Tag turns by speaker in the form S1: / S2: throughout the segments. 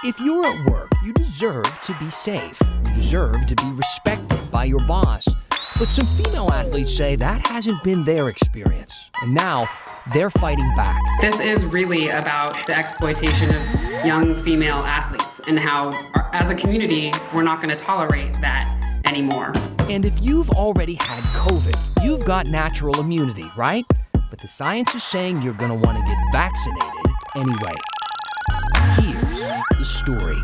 S1: If you're at work, you deserve to be safe. You deserve to be respected by your boss. But some female athletes say that hasn't been their experience. And now they're fighting back.
S2: This is really about the exploitation of young female athletes and how, as a community, we're not going to tolerate that anymore.
S1: And if you've already had COVID, you've got natural immunity, right? But the science is saying you're going to want to get vaccinated anyway. Here's the story.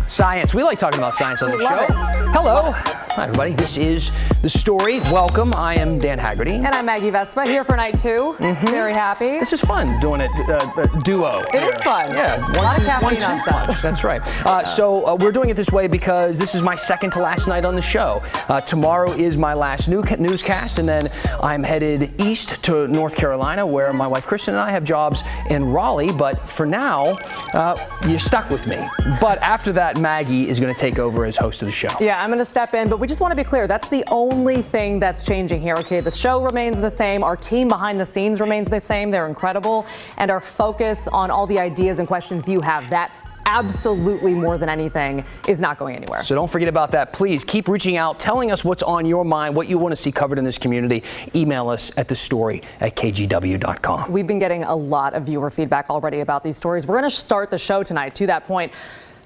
S1: Science. We like talking about science on the show. Hello. Hi, everybody. This is The Story. Welcome. I am Dan Haggerty.
S3: And I'm Maggie Vespa, here for night two. Very happy.
S1: This is fun doing it duo.
S3: It is fun.
S1: Yeah.
S3: A lot of caffeine on set.
S1: That's right. So we're doing it this way because this is my second to last night on the show. Tomorrow is my last newscast, and then I'm headed east to North Carolina, where my wife Kristen and I have jobs in Raleigh. But for now, you're stuck with me. But after that, Maggie is going to take over as host of the show.
S3: Yeah, I'm going to step in, but we just want to be clear. That's the only thing that's changing here, okay? The show remains the same. Our team behind the scenes remains the same. They're incredible. And our focus on all the ideas and questions you have, that absolutely more than anything is not going anywhere.
S1: So don't forget about that. Please keep reaching out, telling us what's on your mind, what you want to see covered in this community. Email us at thestory@kgw.com.
S3: We've been getting a lot of viewer feedback already about these stories. We're going to start the show tonight, to that point,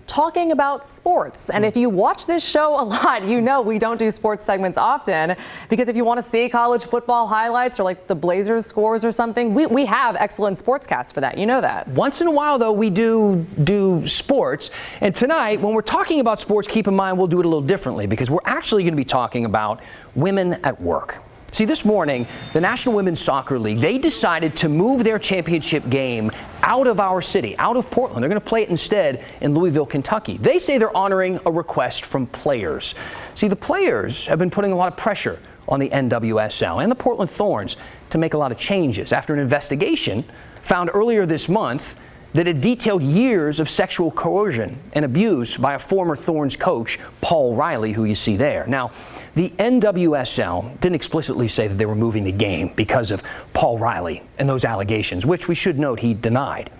S3: talking about sports. And if you watch this show a lot, you know we don't do sports segments often, because if you want to see college football highlights or like the Blazers scores or something, we have excellent sportscasts for that. You know that.
S1: Once in a while, though, we do sports. And tonight, when we're talking about sports, keep in mind we'll do it a little differently, because we're actually going to be talking about women at work. See, this morning, the National Women's Soccer League, they decided to move their championship game out of our city, out of Portland. They're going to play it instead in Louisville, Kentucky. They say they're honoring a request from players. See, the players have been putting a lot of pressure on the NWSL and the Portland Thorns to make a lot of changes after an investigation found earlier this month that it detailed years of sexual coercion and abuse by a former Thorns coach, Paul Riley, who you see there. Now, the NWSL didn't explicitly say that they were moving the game because of Paul Riley and those allegations, which we should note he denied.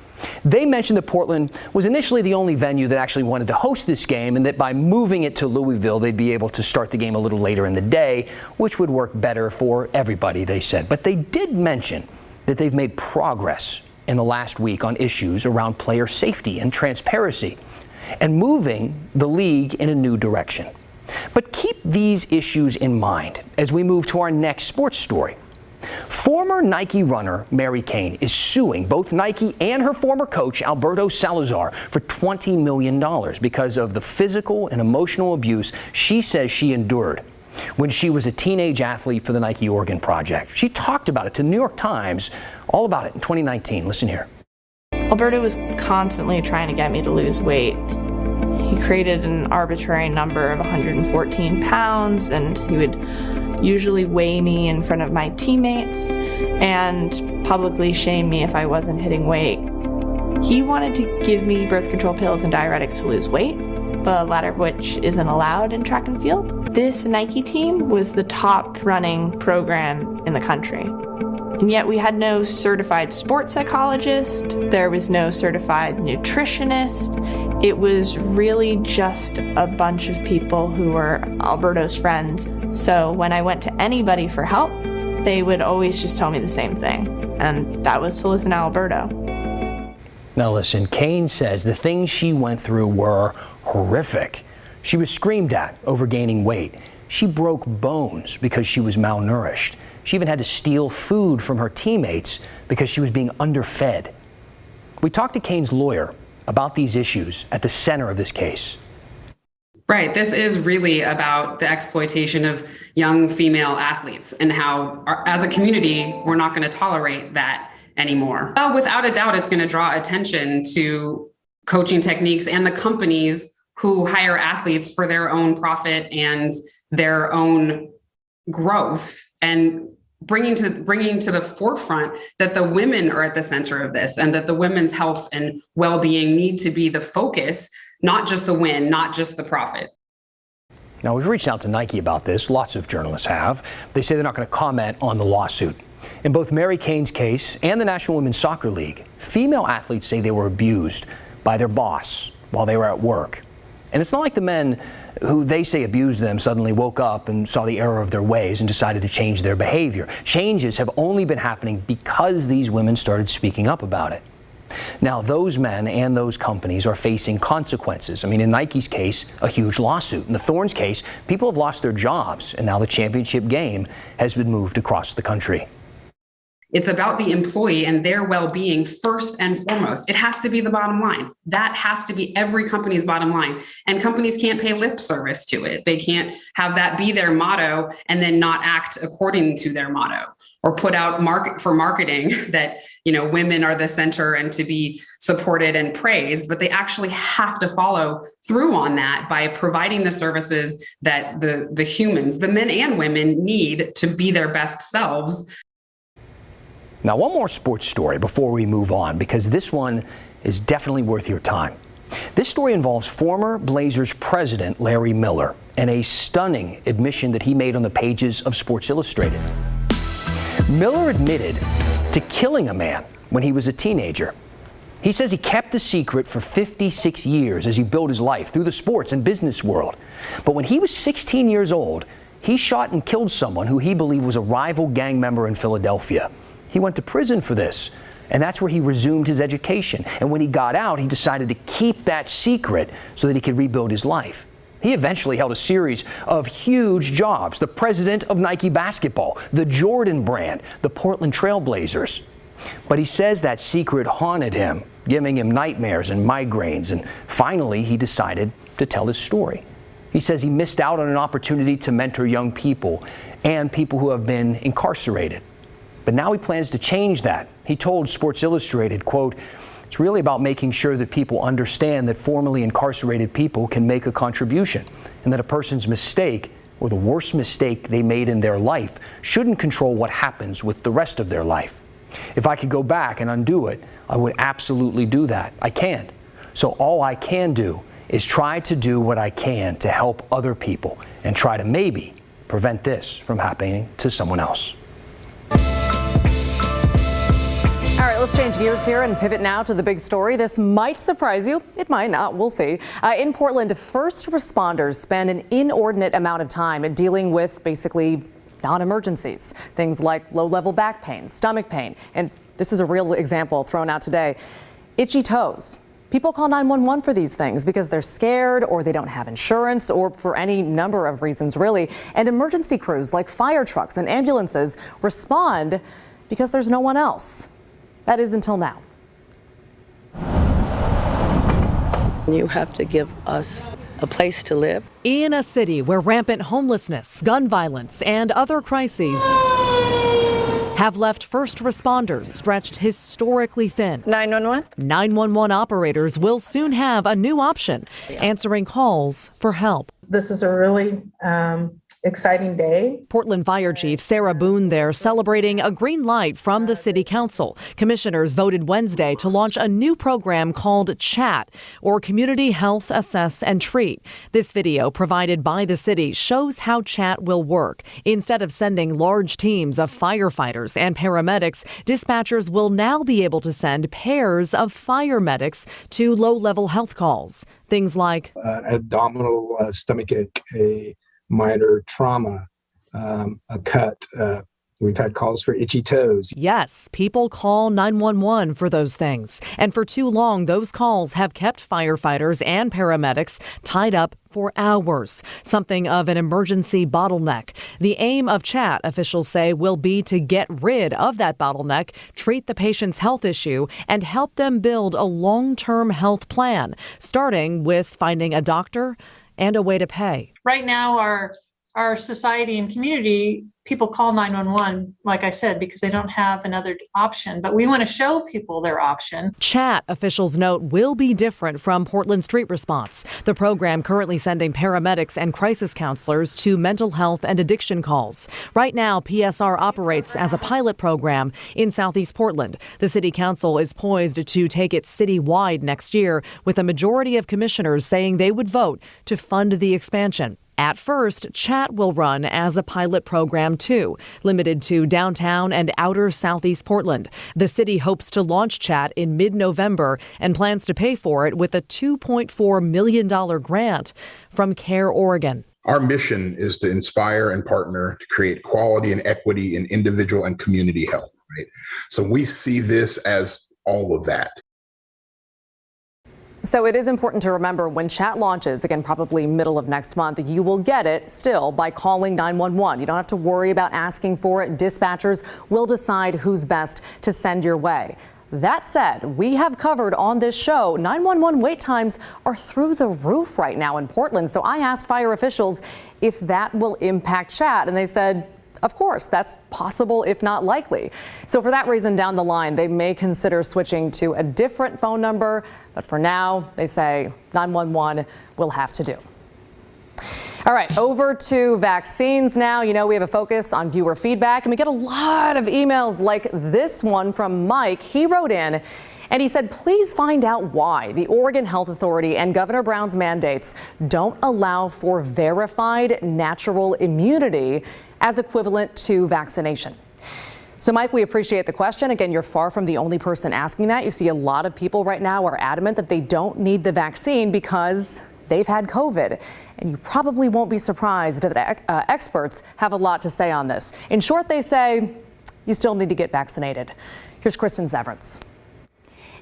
S1: They mentioned that Portland was initially the only venue that actually wanted to host this game, and that by moving it to Louisville, they'd be able to start the game a little later in the day, which would work better for everybody, they said. But they did mention that they've made progress in the last week on issues around player safety and transparency, and moving the league in a new direction. But keep these issues in mind as we move to our next sports story. Former Nike runner Mary Cain is suing both Nike and her former coach Alberto Salazar for $20 million because of the physical and emotional abuse she says she endured when she was a teenage athlete for the Nike Oregon Project. She talked about it to the New York Times, all about it in 2019. Listen here.
S4: Alberto was constantly trying to get me to lose weight. He created an arbitrary number of 114 pounds, and he would usually weigh me in front of my teammates and publicly shame me if I wasn't hitting weight. He wanted to give me birth control pills and diuretics to lose weight, the latter of which isn't allowed in track and field. This Nike team was the top running program in the country. And yet we had no certified sports psychologist, there was no certified nutritionist. It was really just a bunch of people who were Alberto's friends. So when I went to anybody for help, they would always just tell me the same thing, and that was to listen to Alberto.
S1: Now listen, Cain says the things she went through were horrific. She was screamed at over gaining weight. She broke bones because she was malnourished. She even had to steal food from her teammates because she was being underfed. We talked to Cain's lawyer about these issues at the center of this case.
S2: Right. This is really about the exploitation of young female athletes and how, as a community, we're not going to tolerate that anymore. Without a doubt, it's going to draw attention to coaching techniques and the companies who hire athletes for their own profit and their own growth, and bringing to the forefront that the women are at the center of this, and that the women's health and well-being need to be the focus, not just the win, not just the profit.
S1: Now, we've reached out to Nike about this. Lots of journalists have. They say they're not going to comment on the lawsuit. In both Mary Cain's case and the National Women's Soccer League, female athletes say they were abused by their boss while they were at work. And it's not like the men who they say abused them suddenly woke up and saw the error of their ways and decided to change their behavior. Changes have only been happening because these women started speaking up about it. Now, those men and those companies are facing consequences. I mean, in Nike's case, a huge lawsuit. In the Thorns case, people have lost their jobs, and now the championship game has been moved across the country.
S2: It's about the employee and their well-being first and foremost. It has to be the bottom line. That has to be every company's bottom line. And companies can't pay lip service to it. They can't have that be their motto and then not act according to their motto, or put out marketing that, women are the center and to be supported and praised, but they actually have to follow through on that by providing the services that the humans, the men and women, need to be their best selves.
S1: Now, one more sports story before we move on, because this one is definitely worth your time. This story involves former Blazers president Larry Miller and a stunning admission that he made on the pages of Sports Illustrated. Miller admitted to killing a man when he was a teenager. He says he kept the secret for 56 years as he built his life through the sports and business world. But when he was 16 years old, he shot and killed someone who he believed was a rival gang member in Philadelphia. He went to prison for this, and that's where he resumed his education. And when he got out, he decided to keep that secret so that he could rebuild his life. He eventually held a series of huge jobs: the president of Nike basketball, the Jordan brand, the Portland Trail Blazers. But he says that secret haunted him, giving him nightmares and migraines, and finally he decided to tell his story. He says he missed out on an opportunity to mentor young people and people who have been incarcerated. But now he plans to change that. He told Sports Illustrated, quote, "It's really about making sure that people understand that formerly incarcerated people can make a contribution, and that a person's mistake, or the worst mistake they made in their life, shouldn't control what happens with the rest of their life. If I could go back and undo it, I would absolutely do that. I can't. So all I can do is try to do what I can to help other people and try to maybe prevent this from happening to someone else."
S3: All right, let's change gears here and pivot now to the big story. This might surprise you. It might not. We'll see. In Portland, first responders spend an inordinate amount of time dealing with basically non-emergencies. Things like low-level back pain, stomach pain, and this is a real example thrown out today: itchy toes. People call 911 for these things because they're scared, or they don't have insurance, or for any number of reasons, really. And emergency crews like fire trucks and ambulances respond because there's no one else. That is until now.
S5: You have to give us a place to live.
S6: In a city where rampant homelessness, gun violence, and other crises have left first responders stretched historically thin.
S5: 911?
S6: 911 operators will soon have a new option: answering calls for help.
S7: This is a really exciting day.
S6: Portland Fire Chief Sarah Boone there celebrating a green light from the City Council. Commissioners voted Wednesday to launch a new program called CHAT, or Community Health Assess and Treat. This video provided by the city shows how CHAT will work. Instead of sending large teams of firefighters and paramedics, dispatchers will now be able to send pairs of fire medics to low-level health calls. Things like
S8: abdominal stomachache, a minor trauma, a cut. We've had calls for itchy toes.
S6: Yes, people call 911 for those things. And for too long, those calls have kept firefighters and paramedics tied up for hours, something of an emergency bottleneck. The aim of CHAT, officials say, will be to get rid of that bottleneck, treat the patient's health issue, and help them build a long-term health plan, starting with finding a doctor and a way to pay.
S9: Right now, our society and community, people call 911, like I said, because they don't have another option. But we want to show people their option.
S6: CHAT, officials note, will be different from Portland Street Response, the program currently sending paramedics and crisis counselors to mental health and addiction calls. Right now, PSR operates as a pilot program in Southeast Portland. The City Council is poised to take it citywide next year, with a majority of commissioners saying they would vote to fund the expansion. At first, Chat will run as a pilot program too, limited to downtown and outer southeast Portland. The city hopes to launch Chat in mid-November and plans to pay for it with a $2.4 million grant from CARE Oregon.
S10: Our mission is to inspire and partner to create quality and equity in individual and community health, right? So we see this as all of that.
S3: So it is important to remember when Chat launches, again, probably middle of next month, you will get it still by calling 911. You don't have to worry about asking for it. Dispatchers will decide who's best to send your way. That said, we have covered on this show 911 wait times are through the roof right now in Portland. So I asked fire officials if that will impact Chat, and they said, of course, that's possible, if not likely. So for that reason, down the line, they may consider switching to a different phone number. But for now, they say 911 will have to do. All right, over to vaccines now. You know, we have a focus on viewer feedback, and we get a lot of emails like this one from Mike. He wrote in and he said, please find out why the Oregon Health Authority and Governor Brown's mandates don't allow for verified natural immunity as equivalent to vaccination. So, Mike, we appreciate the question. Again, you're far from the only person asking that. You see a lot of people right now are adamant that they don't need the vaccine because they've had COVID. And you probably won't be surprised that experts have a lot to say on this. In short, they say you still need to get vaccinated. Here's Kristen Severance.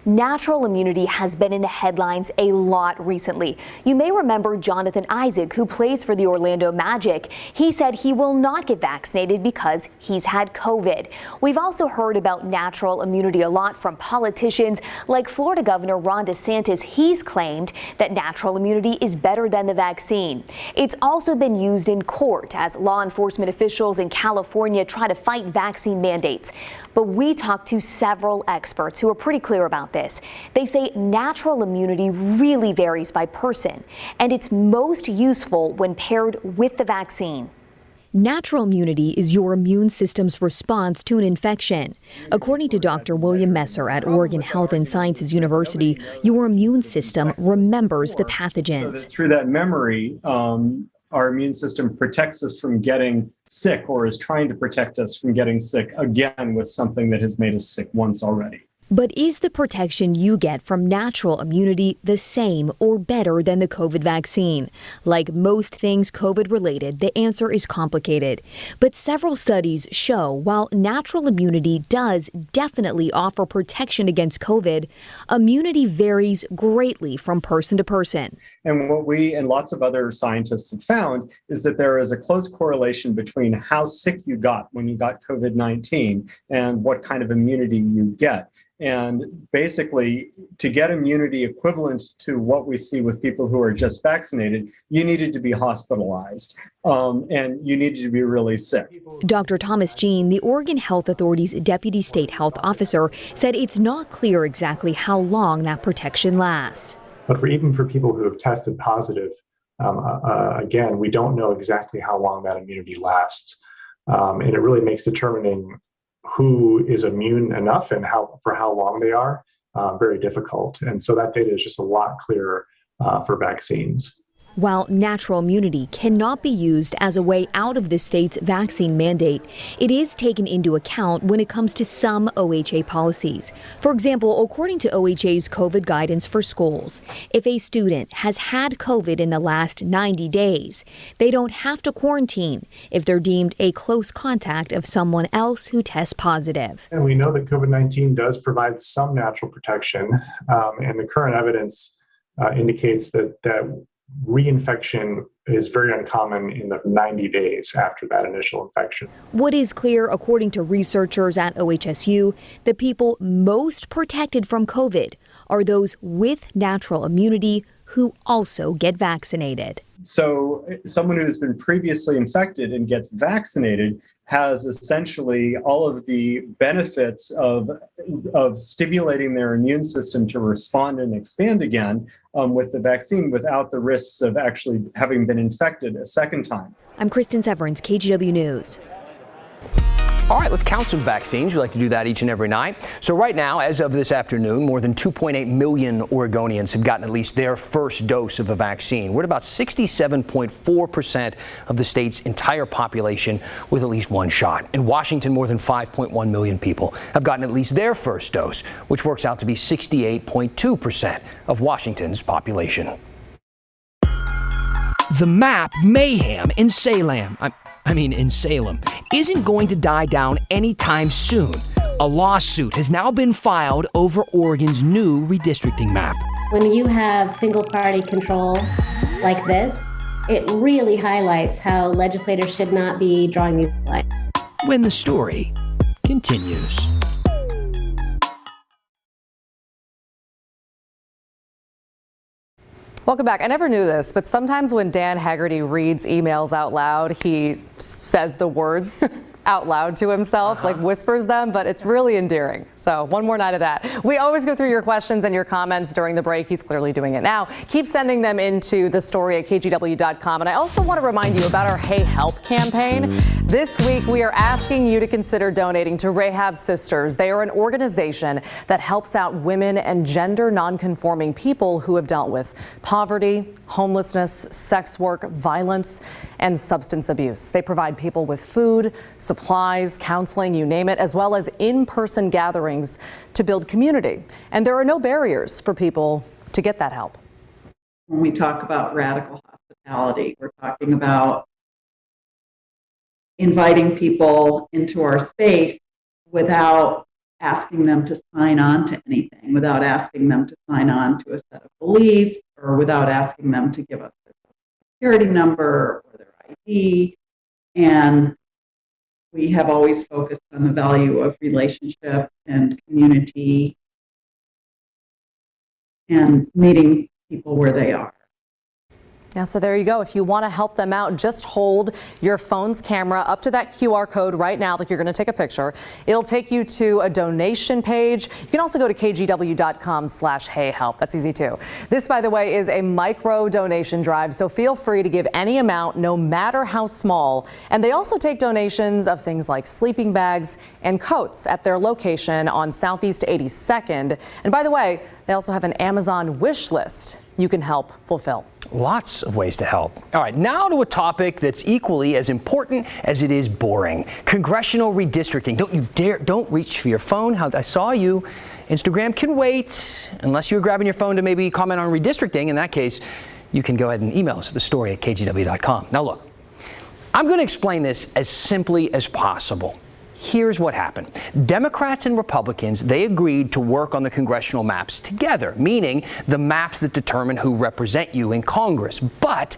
S11: Natural immunity has been in the headlines a lot recently. You may remember Jonathan Isaac, who plays for the Orlando Magic. He said he will not get vaccinated because he's had COVID. We've also heard about natural immunity a lot from politicians like Florida Governor Ron DeSantis. He's claimed that natural immunity is better than the vaccine. It's also been used in court as law enforcement officials in California try to fight vaccine mandates. But we talked to several experts who are pretty clear about this. They say natural immunity really varies by person, and it's most useful when paired with the vaccine.
S12: Natural immunity is your immune system's response to an infection. According to Dr. William Messer at Oregon Health and Sciences University, your immune system remembers the pathogens.
S13: So through that memory, our immune system protects us from getting sick, or is trying to protect us from getting sick again with something that has made us sick once already.
S12: But is the protection you get from natural immunity the same or better than the COVID vaccine? Like most things COVID-related, the answer is complicated. But several studies show while natural immunity does definitely offer protection against COVID, immunity varies greatly from person to person.
S13: And what we and lots of other scientists have found is that there is a close correlation between how sick you got when you got COVID-19 and what kind of immunity you get. And basically, to get immunity equivalent to what we see with people who are just vaccinated, you needed to be hospitalized and you needed to be really sick.
S12: Dr. Thomas Jean, the Oregon Health Authority's deputy state health officer, said it's not clear exactly how long that protection lasts.
S8: But even for people who have tested positive, again, we don't know exactly how long that immunity lasts. And it really makes determining who is immune enough and for how long they are very difficult. And so that data is just a lot clearer for vaccines.
S12: While natural immunity cannot be used as a way out of the state's vaccine mandate, it is taken into account when it comes to some OHA policies. For example, according to OHA's COVID guidance for schools, if a student has had COVID in the last 90 days, they don't have to quarantine if they're deemed a close contact of someone else who tests positive.
S8: And we know that COVID-19 does provide some natural protection, and the current evidence indicates that reinfection is very uncommon in the 90 days after that initial infection.
S12: What is clear, according to researchers at OHSU, the people most protected from COVID are those with natural immunity who also get vaccinated.
S13: So someone who's been previously infected and gets vaccinated has essentially all of the benefits of stimulating their immune system to respond and expand again with the vaccine without the risks of actually having been infected a second time.
S12: I'm Kristen Severance, KGW News.
S1: All right, let's count some vaccines. We like to do that each and every night. So right now, as of this afternoon, more than 2.8 million Oregonians have gotten at least their first dose of a vaccine. We're at about 67.4% of the state's entire population with at least one shot. In Washington, more than 5.1 million people have gotten at least their first dose, which works out to be 68.2% of Washington's population.
S14: The map mayhem in Salem, in Salem, isn't going to die down anytime soon. A lawsuit has now been filed over Oregon's new redistricting map.
S15: When you have single-party control like this, it really highlights how legislators should not be drawing these lines.
S14: When the story continues.
S3: Welcome back. I never knew this, but sometimes when Dan Haggerty reads emails out loud, he says the words out loud to himself, like whispers them, but it's really endearing. So one more night of that. We always go through your questions and your comments during the break. He's clearly doing it now. Keep sending them into the story at kgw.com. And I also want to remind you about our Hey Help campaign. This week, we are asking you to consider donating to Rahab Sisters. They are an organization that helps out women and gender nonconforming people who have dealt with poverty, homelessness, sex work, violence, and substance abuse. They provide people with food, supplies, counseling, you name it, as well as in-person gatherings to build community. And there are no barriers for people to get that help.
S16: When we talk about radical hospitality, we're talking about inviting people into our space without asking them to sign on to anything, without asking them to sign on to a set of beliefs, or without asking them to give us their security number or their ID. And we have always focused on the value of relationship and community and meeting people where they are.
S3: Yeah, so there you go. If you want to help them out, just hold your phone's camera up to that QR code right now, like you're going to take a picture. It'll take you to a donation page. You can also go to kgw.com/heyhelp. That's easy too. This, by the way, is a micro donation drive, so feel free to give any amount, no matter how small. And they also take donations of things like sleeping bags and coats at their location on Southeast 82nd. And by the way, they also have an Amazon wish list you can help fulfill.
S1: Lots of ways to help. All right, now to a topic that's equally as important as it is boring. Congressional redistricting. Don't reach for your phone. I saw you. Instagram can wait, unless you're grabbing your phone to maybe comment on redistricting. In that case, you can go ahead and email us at the story at kgw.com. Now look, I'm going to explain this as simply as possible. Here's what happened. Democrats and Republicans, they agreed to work on the congressional maps together, meaning the maps that determine who represent you in Congress. But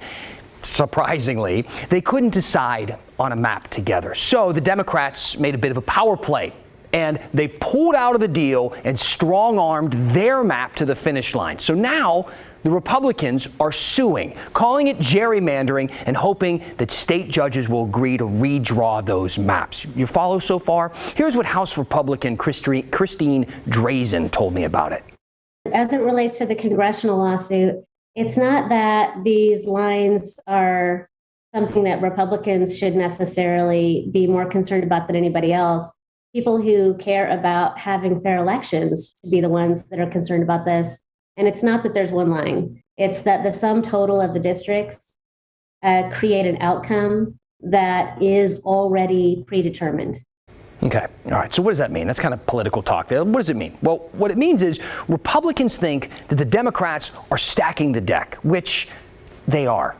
S1: surprisingly, they couldn't decide on a map together. So the Democrats made a bit of a power play, and they pulled out of the deal and strong-armed their map to the finish line. So now the Republicans are suing, calling it gerrymandering, and hoping that state judges will agree to redraw those maps. You follow so far? Here's what House Republican Christine Drazen told me about it.
S15: As it relates to the congressional lawsuit, it's not that these lines are something that Republicans should necessarily be more concerned about than anybody else. People who care about having fair elections should be the ones that are concerned about this. And it's not that there's one line. It's that the sum total of the districts create an outcome that is already predetermined.
S1: Okay. All right. So what does that mean? That's kind of political talk there. What does it mean? Well, what it means is Republicans think that the Democrats are stacking the deck, which they are.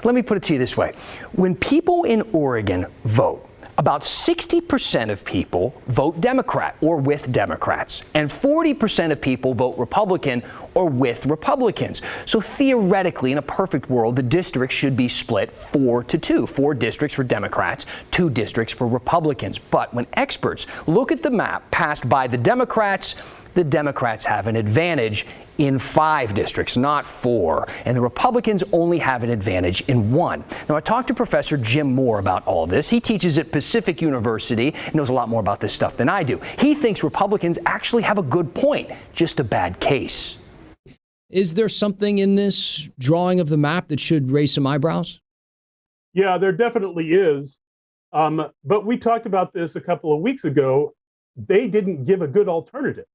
S1: Let me put it to you this way. When people in Oregon vote, about 60% of people vote Democrat or with Democrats, and 40% of people vote Republican or with Republicans. So theoretically, in a perfect world, the districts should be split 4-2. 4 districts for Democrats, 2 districts for Republicans. But when experts look at the map passed by the Democrats have an advantage in 5 districts, not 4, and the Republicans only have an advantage in 1. Now, I talked to Professor Jim Moore about all of this. He teaches at Pacific University and knows a lot more about this stuff than I do. He thinks Republicans actually have a good point, just a bad case.
S14: Is there something in this drawing of the map that should raise some eyebrows?
S17: Yeah, there definitely is. But we talked about this a couple of weeks ago. They didn't give a good alternative.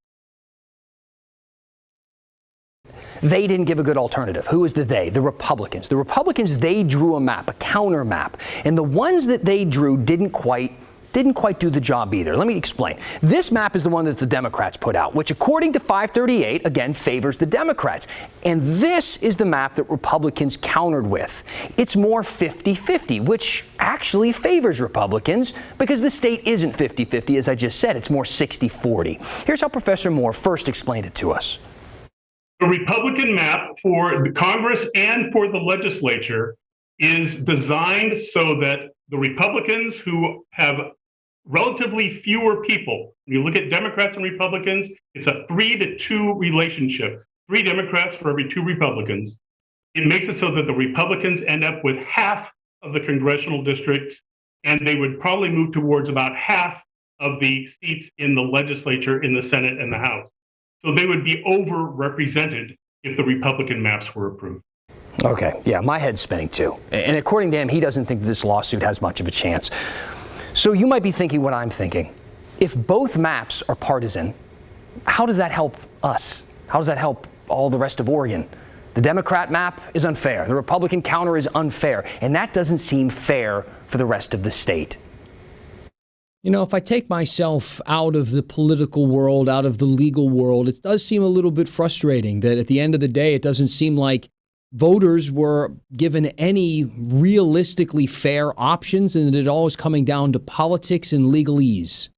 S1: They didn't give a good alternative. Who is the they? The Republicans. The Republicans, they drew a map, a counter map. And the ones that they drew didn't quite do the job either. Let me explain. This map is the one that the Democrats put out, which according to 538, again, favors the Democrats. And this is the map that Republicans countered with. It's more 50-50, which actually favors Republicans because the state isn't 50-50, as I just said. It's more 60-40. Here's how Professor Moore first explained it to us.
S18: The Republican map for the Congress and for the legislature is designed so that the Republicans who have relatively fewer people, when you look at Democrats and Republicans, it's a 3-to-2 relationship, 3 Democrats for every 2 Republicans. It makes it so that the Republicans end up with half of the congressional districts, and they would probably move towards about half of the seats in the legislature, in the Senate and the House. So they would be overrepresented if the Republican maps were approved.
S1: Okay, yeah, my head's spinning too. And according to him, he doesn't think this lawsuit has much of a chance. So you might be thinking what I'm thinking. If both maps are partisan, how does that help us? How does that help all the rest of Oregon? The Democrat map is unfair. The Republican counter is unfair. And that doesn't seem fair for the rest of the state.
S14: You know, if I take myself out of the political world, out of the legal world, it does seem a little bit frustrating that at the end of the day, it doesn't seem like voters were given any realistically fair options and that it all is coming down to politics and legalese.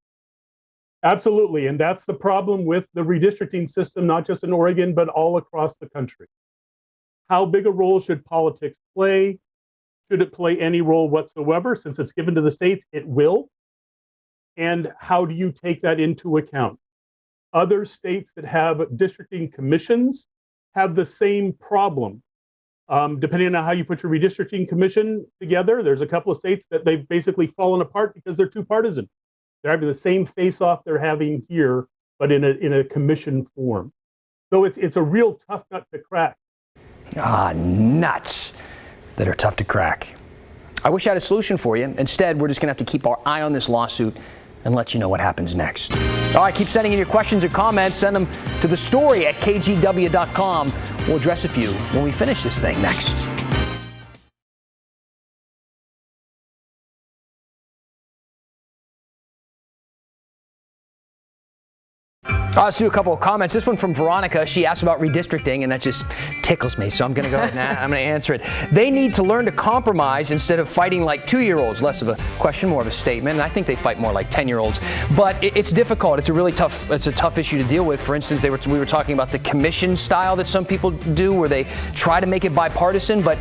S17: Absolutely. And that's the problem with the redistricting system, not just in Oregon, but all across the country. How big a role should politics play? Should it play any role whatsoever? Since it's given to the states, it will. And how do you take that into account? Other states that have districting commissions have the same problem. Depending on how you put your redistricting commission together, there's a couple of states that they've basically fallen apart because they're too partisan. They're having the same face-off they're having here, but in a commission form. So it's a real tough nut to crack.
S1: Nuts that are tough to crack. I wish I had a solution for you. Instead, we're just going to have to keep our eye on this lawsuit and let you know what happens next. All right, keep sending in your questions or comments. Send them to the story at kgw.com. We'll address a few when we finish this thing next. Let's do a couple of comments. This one from Veronica. She asked about redistricting, and that just tickles me, so I'm going to go ahead and I'm going to answer it. They need to learn to compromise instead of fighting like 2-year-olds. Less of a question, more of a statement. And I think they fight more like 10-year-olds. But it's difficult. It's a tough issue to deal with. For instance, we were talking about the commission style that some people do, where they try to make it bipartisan, but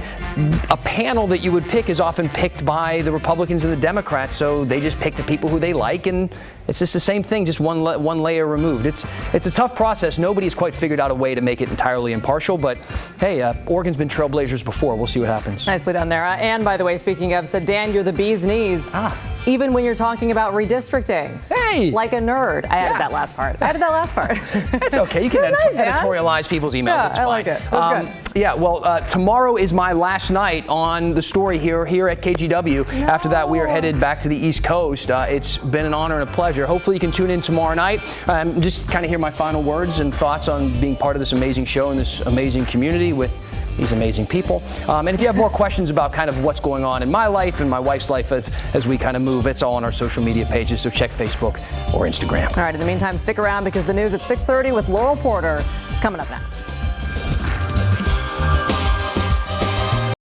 S1: a panel that you would pick is often picked by the Republicans and the Democrats, so they just pick the people who they like, and it's just the same thing, just one layer removed. It's a tough process. Nobody has quite figured out a way to make it entirely impartial, but hey, Oregon's been trailblazers before. We'll see what happens.
S3: Nicely done there. And by the way, speaking of, said Dan, you're the bee's knees. Even when you're talking about redistricting.
S1: Hey!
S3: Like a nerd. I added that last part.
S1: That's okay. You can editorialize people's emails.
S3: Yeah,
S1: it's fine.
S3: I like it. That's good.
S1: Yeah, well, tomorrow is my last night on the story here at KGW. No. After that, we are headed back to the East Coast. It's been an honor and a pleasure. Hopefully you can tune in tomorrow night. Just kind of hear my final words and thoughts on being part of this amazing show and this amazing community with these amazing people. And if you have more questions about kind of what's going on in my life and my wife's life as we kind of move, it's all on our social media pages, so check Facebook or Instagram.
S3: All right, in the meantime, stick around because the news at 6:30 with Laurel Porter is coming up next.